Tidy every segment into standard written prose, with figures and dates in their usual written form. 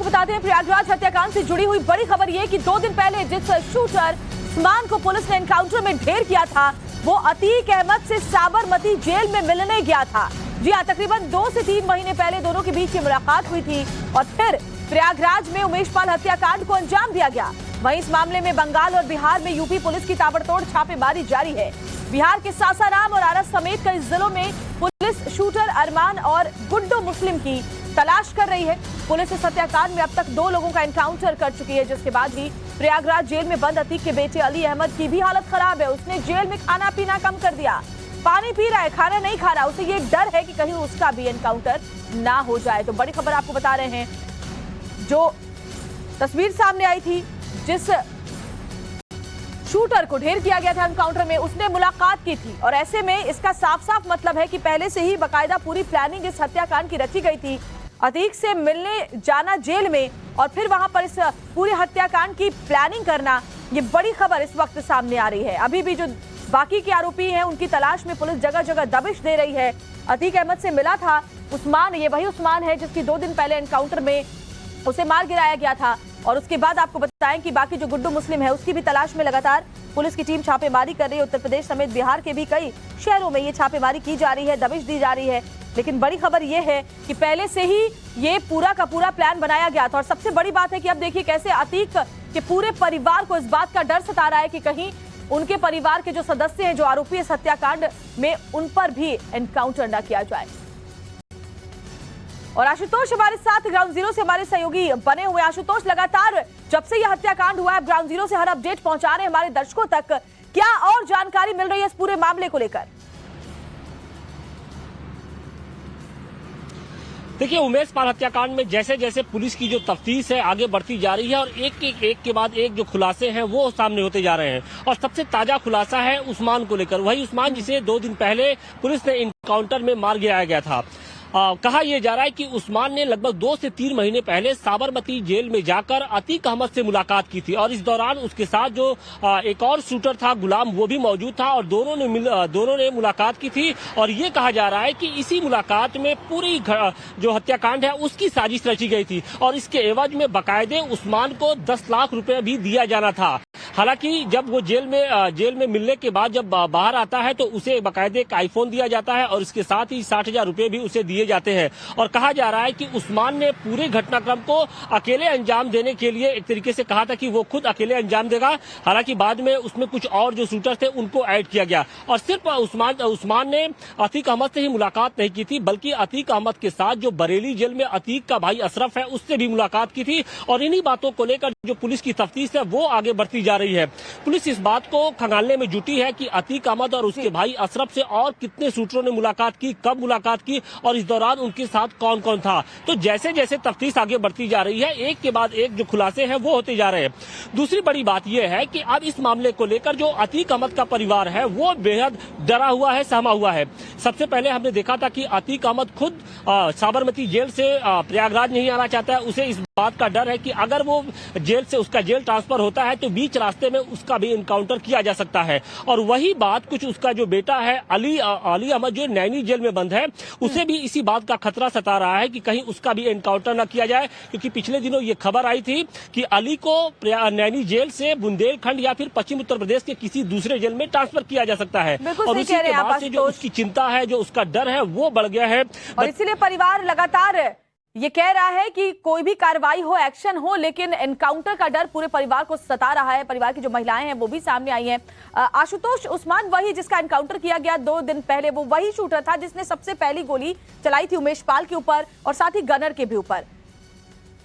आपको बता दें प्रयागराज हत्याकांड से जुड़ी हुई बड़ी खबर ये कि 2 दिन पहले जिस शूटर उस्मान को पुलिस ने एनकाउंटर में ढेर किया था वो अतीक अहमद से साबरमती जेल में मिलने गया था। जी हाँ, तकरीबन 2 से 3 महीने पहले दोनों के बीच मुलाकात हुई थी और फिर प्रयागराज में उमेश पाल हत्याकांड को अंजाम दिया गया। वहीं इस मामले में बंगाल और बिहार में यूपी पुलिस की ताबड़तोड़ छापेमारी जारी है। बिहार के सासाराम और आरा समेत कई जिलों में पुलिस शूटर अरमान और गुड्डू मुस्लिम की तलाश कर रही है। पुलिस इस हत्याकांड में अब तक 2 लोगों का एनकाउंटर कर चुकी है, जिसके बाद भी प्रयागराज जेल में बंद अतीक के बेटे अली अहमद की भी हालत खराब है। उसने जेल में खाना पीना कम कर दिया, पानी पी रहा है, खाना नहीं खा रहा। उसे ये डर है कि कहीं उसका भी एनकाउंटर ना हो जाए। तो बड़ी खबर आपको बता रहे हैं, जो तस्वीर सामने आई थी जिस शूटर को ढेर किया गया था एनकाउंटर में, उसने मुलाकात की थी और ऐसे में इसका साफ साफ मतलब है कि पहले से ही बाकायदा पूरी प्लानिंग इस हत्याकांड की रची गई थी। अतीक से मिलने जाना जेल में और फिर वहां पर इस पूरे हत्याकांड की प्लानिंग करना, ये बड़ी खबर इस वक्त सामने आ रही है। अभी भी जो बाकी के आरोपी हैं उनकी तलाश में पुलिस जगह जगह दबिश दे रही है। अतीक अहमद से मिला था उस्मान, ये वही उस्मान है जिसकी 2 दिन पहले एनकाउंटर में उसे मार गिराया गया था। और उसके बाद आपको बताएं कि बाकी जो गुड्डू मुस्लिम है उसकी भी तलाश में लगातार पुलिस की टीम छापेमारी कर रही है। उत्तर प्रदेश समेत बिहार के भी कई शहरों में ये छापेमारी की जा रही है, दबिश दी जा रही है। लेकिन बड़ी खबर ये है कि पहले से ही ये पूरा का पूरा प्लान बनाया गया था। और सबसे बड़ी बात है कि अब देखिए कैसे अतीक के पूरे परिवार को इस बात का डर सता रहा है कि कहीं उनके परिवार के जो सदस्य हैं, जो आरोपी इस हत्याकांड में, उन पर भी एनकाउंटर न किया जाए। और आशुतोष हमारे साथ ग्राउंड जीरो से हमारे सहयोगी बने हुए। आशुतोष, लगातार जब से यह हत्याकांड हुआ है ग्राउंड जीरो से हर अपडेट पहुंचा रहे हैं हमारे दर्शकों तक, क्या और जानकारी मिल रही है इस पूरे मामले को लेकर? देखिए, उमेश पाल हत्याकांड में जैसे जैसे पुलिस की जो तफ्तीश है आगे बढ़ती जा रही है और एक के बाद एक जो खुलासे हैं वो सामने होते जा रहे हैं। और सबसे ताजा खुलासा है उस्मान को लेकर, वही उस्मान जिसे 2 दिन पहले पुलिस ने इनकाउंटर में मार गिराया गया था। कहा यह जा रहा है कि उस्मान ने लगभग 2 से 3 महीने पहले साबरमती जेल में जाकर अतीक अहमद से मुलाकात की थी और इस दौरान उसके साथ जो एक और शूटर था गुलाम, वो भी मौजूद था और दोनों ने मुलाकात की थी। और ये कहा जा रहा है कि इसी मुलाकात में पूरी जो हत्याकांड है उसकी साजिश रची गई थी और इसके एवज में बाकायदे उस्मान को 10 लाख रुपए भी दिया जाना था। हालांकि जब वो जेल में मिलने के बाद जब बाहर आता है तो उसे बाकायदे एक आईफोन दिया जाता है और इसके साथ ही 60,000 रुपए भी उसे दिए जाते हैं। और कहा जा रहा है कि उस्मान ने पूरे घटनाक्रम को अकेले अंजाम देने के लिए एक तरीके से कहा था कि वो खुद अकेले अंजाम देगा। हालांकि बाद में उसमें कुछ और जो शूटर थे उनको ऐड किया गया और सिर्फ उस्मान ने अतीक अहमद से ही मुलाकात नहीं की थी, बल्कि अतीक अहमद के साथ जो बरेली जेल में अतीक का भाई अशरफ है उससे भी मुलाकात की थी। और इन्हीं बातों को लेकर जो पुलिस की तफ्तीश है वो आगे बढ़ती जा रही है। पुलिस इस बात को खंगालने में जुटी है कि अतीक अहमद और उसके भाई अशरफ से और कितने शूटरों ने मुलाकात की, कब मुलाकात की और इस दौरान उनके साथ कौन कौन था। तो जैसे जैसे तफ्तीश आगे बढ़ती जा रही है एक के बाद एक जो खुलासे हैं वो होते जा रहे हैं। दूसरी बड़ी बात यह है कि अब इस मामले को लेकर जो अतीक अहमद का परिवार है वो बेहद डरा हुआ है, सहमा हुआ है। सबसे पहले हमने देखा था कि अतीक अहमद खुद साबरमती जेल से प्रयागराज नहीं आना चाहता है। उसे इस बात का डर है कि अगर वो जेल से उसका जेल ट्रांसफर होता है तो बीच रास्ते में उसका भी एनकाउंटर किया जा सकता है। और वही बात कुछ उसका जो बेटा है अली अहमद जो नैनी जेल में बंद है, उसे भी इसी बात का खतरा सता रहा है कि कहीं उसका भी एनकाउंटर न किया जाए। क्योंकि पिछले दिनों ये खबर आई थी कि अली को नैनी जेल से बुंदेलखंड या फिर पश्चिम उत्तर प्रदेश के किसी दूसरे जेल में ट्रांसफर किया जा सकता है। और उसी के बाद से जो उसकी चिंता है, जो उसका डर है वो बढ़ गया है। और इसीलिए परिवार लगातार ये कह रहा है कि कोई भी कार्रवाई हो, एक्शन हो, लेकिन एनकाउंटर का डर पूरे परिवार को सता रहा है। परिवार की जो महिलाएं हैं वो भी सामने आई हैं। आशुतोष, उस्मान वही जिसका एनकाउंटर किया गया 2 दिन पहले, वो वही शूटर था जिसने सबसे पहली गोली चलाई थी उमेश पाल के ऊपर और साथ ही गनर के भी ऊपर।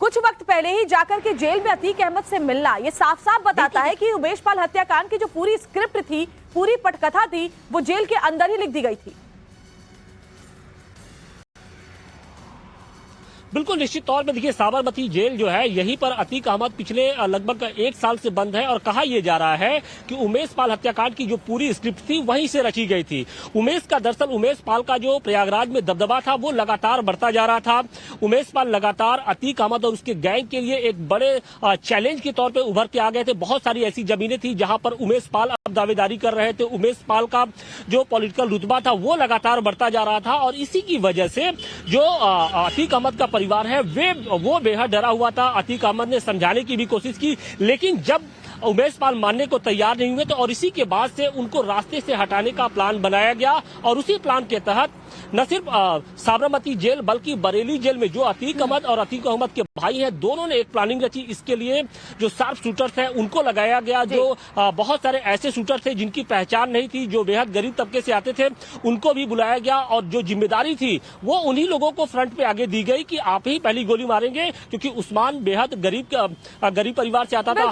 कुछ वक्त पहले ही जाकर के जेल में अतीक अहमद से मिलना ये साफ साफ बताता है कि उमेश पाल हत्याकांड की जो पूरी स्क्रिप्ट थी, पूरी पटकथा थी, वो जेल के अंदर ही लिख दी गई थी। बिल्कुल निश्चित तौर पे देखिए, साबरमती जेल जो है यहीं पर अतीक अहमद पिछले लगभग 1 साल से बंद है और कहा यह जा रहा है कि उमेश पाल हत्याकांड की जो पूरी स्क्रिप्ट थी वहीं से रची गई थी। उमेश पाल का जो प्रयागराज में दबदबा था वो लगातार बढ़ता जा रहा था। उमेश पाल लगातार अतीक अहमद और उसके गैंग के लिए एक बड़े चैलेंज के तौर पर उभर के आ गए थे। बहुत सारी ऐसी जमीनें थी जहां पर उमेश पाल दावेदारी कर रहे थे। उमेश पाल का जो पॉलिटिकल रुतबा था वो लगातार बढ़ता जा रहा था और इसी की वजह से जो अतीक अहमद का परिवार है वो बेहद डरा हुआ था। अतीक अहमद ने समझाने की भी कोशिश की, लेकिन जब उमेश पाल मानने को तैयार नहीं हुए तो और इसी के बाद से उनको रास्ते से हटाने का प्लान बनाया गया और उसी प्लान के तहत न सिर्फ साबरमती जेल बल्कि बरेली जेल में जो अतीक अहमद और अतीक अहमद के भाई हैं, दोनों ने एक प्लानिंग रची। इसके लिए जो शार्प शूटर्स हैं उनको लगाया गया, जो बहुत सारे ऐसे शूटर थे जिनकी पहचान नहीं थी, जो बेहद गरीब तबके से आते थे, उनको भी बुलाया गया और जो जिम्मेदारी थी वो उन्हीं लोगों को फ्रंट पे आगे दी गई कि आप ही पहली गोली मारेंगे, क्योंकि उस्मान बेहद गरीब परिवार से आता था।